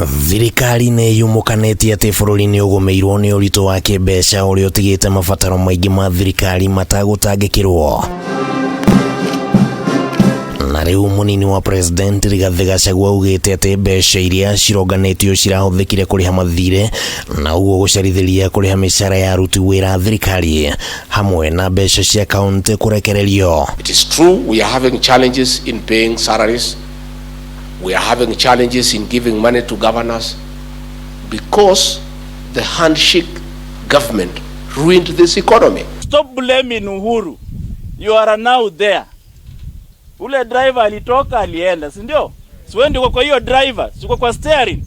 Thirikari nĩ yumukanĩtie atĩ bũrũri nĩ ũgũmĩirwo nĩ ũritũ wa kĩmbeca ũrĩa ũtigĩte mabataro maingĩ ma thirikari matagũtangĩkĩrwo. Na rĩu mũnini wa president Rigathi augĩte atĩ mbeca iria cironganĩtio cirahũthĩkire kũrĩha mathire na ũguo gũcarithĩria kũrĩha mĩcara ya aruti wĩra thirikari hamwe na mbeca cia kaunti kũrekererio. It is true we are having challenges in paying salaries. We are having challenges in giving money to governors because the handshake government ruined this economy. Stop blaming Uhuru. You are now there. Ule driver alitoka alienda, si ndio? Siwendi kwa hiyo driver, siko kwa steering.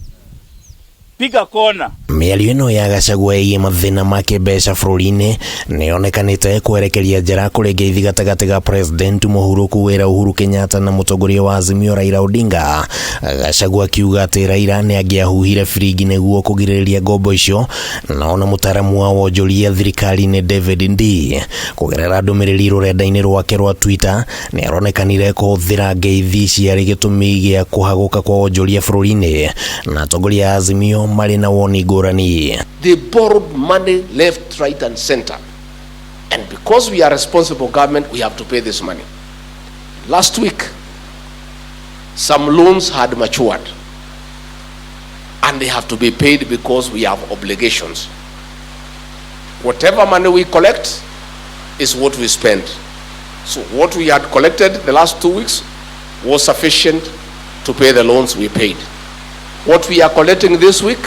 Piga kona. Mĩario ĩno ya Gachagua ĩgiĩ mathĩna ma kĩmbeca bũrũri-inĩ nĩyonekanĩte kwerekeria njĩra kũrĩ ngeithi gatagatĩ ga president mũhurũku wĩra Uhuru Kenyatta na mũtongoria wa Azimio Raila Odinga. Gachagua akiuga atĩ Raila nĩangĩahuhire biringi nĩguo kũgirĩrĩria ngombo icio, na ona mũtaaramu wa wonjoria thirikari-inĩ David Ndii kũgerera ndũmĩrĩri rũrenda-inĩ rwake rwa Twitter nĩaronekanire kũhũthĩra ngeithi ciarĩ gĩtũmi gĩa kũhagũka kwa wonjoria bũrũri-inĩ na atongoria a Azimio marĩ na woni ngũrani. They borrowed money left, right and center. And because we are responsible government, we have to pay this money. Last week, some loans had matured. And they have to be paid because we have obligations. Whatever money we collect is what we spend. So what we had collected the last 2 weeks was sufficient to pay the loans we paid. What we are collecting this week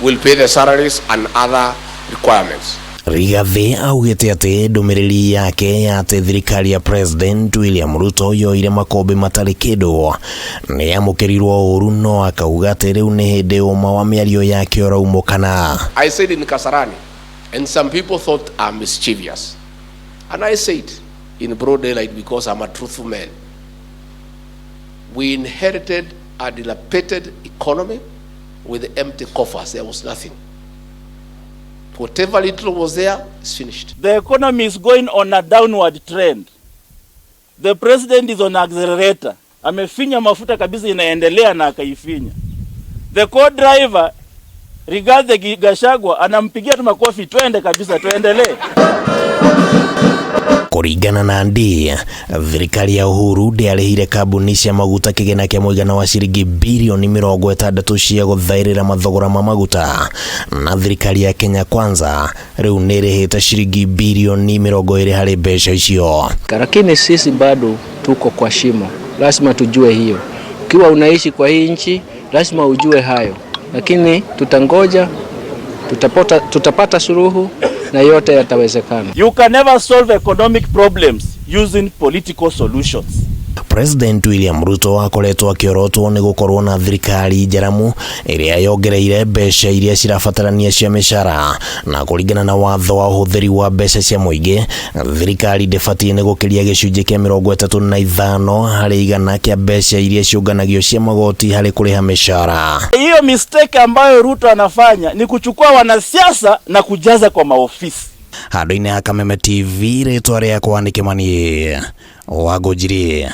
will pay the salaries and other requirements. Rigathi augĩte atĩ ndũmĩrĩri yake ya atĩ thirikari ya president William Ruto yoire makombe matarĩ kĩndũ nĩyamũkĩrirwo ũru, no akauga atĩ rĩu nĩ hĩndĩ ũma wa mĩario yake ũraumũkana. I said in Kasarani, and some people thought I'm mischievous. And I said in broad daylight because I'm a truthful man. We inherited a dilapidated economy with empty coffers. There was nothing. Whatever little was there is finished. The economy is going on a downward trend. The president is on accelerator. Amefinya mafuta kabisa, inaendelea na akaifinya. The co-driver Rigathi Gachagua anampigia tu makofi, twende kabisa, tuendelee. Kũringana na Ndii, thirikari ya Uhuru ndĩarĩhire kambuni cia maguta kĩgĩna kĩa mũigana wa ciringi birioni 60 cia gũthaĩrĩra mathogora ma maguta, na thirikari ya Kenya Kwanza rĩu nĩrĩhĩte ciringi birioni 20 harĩ mbeca icio. Lakini sisi bado tuko kwa shimo, lazima tujue hiyo. Ukiwa unaishi kwa hii nchi lazima ujue hayo, lakini tutangoja, tutapata suluhu na yote yatawezekana. You can never solve economic problems using political solutions. President William Ruto akoretwo akĩorotwo nĩ gũkorwo na thirikari njaramu ĩrĩa yongereire mbeca iria cirabatarania cia mĩcara, na kũringana na watho wa ũhũthĩri wa mbeca cia mũingĩ, thirikari ndĩbatiĩ nĩ gũkĩria gĩcunjĩ kĩa 35 harĩ igana kĩa mbeca iria ciũnganagio cia magoti harĩ kũrĩha mĩcara. Hiyo mistake ambayo Ruto anafanya ni kuchukua wanasiasa na kujaza kwa maofisi. Handũ-inĩ ha Kameme TV, rĩtwa rĩakwa nĩ Kĩmani Wangũnjiri.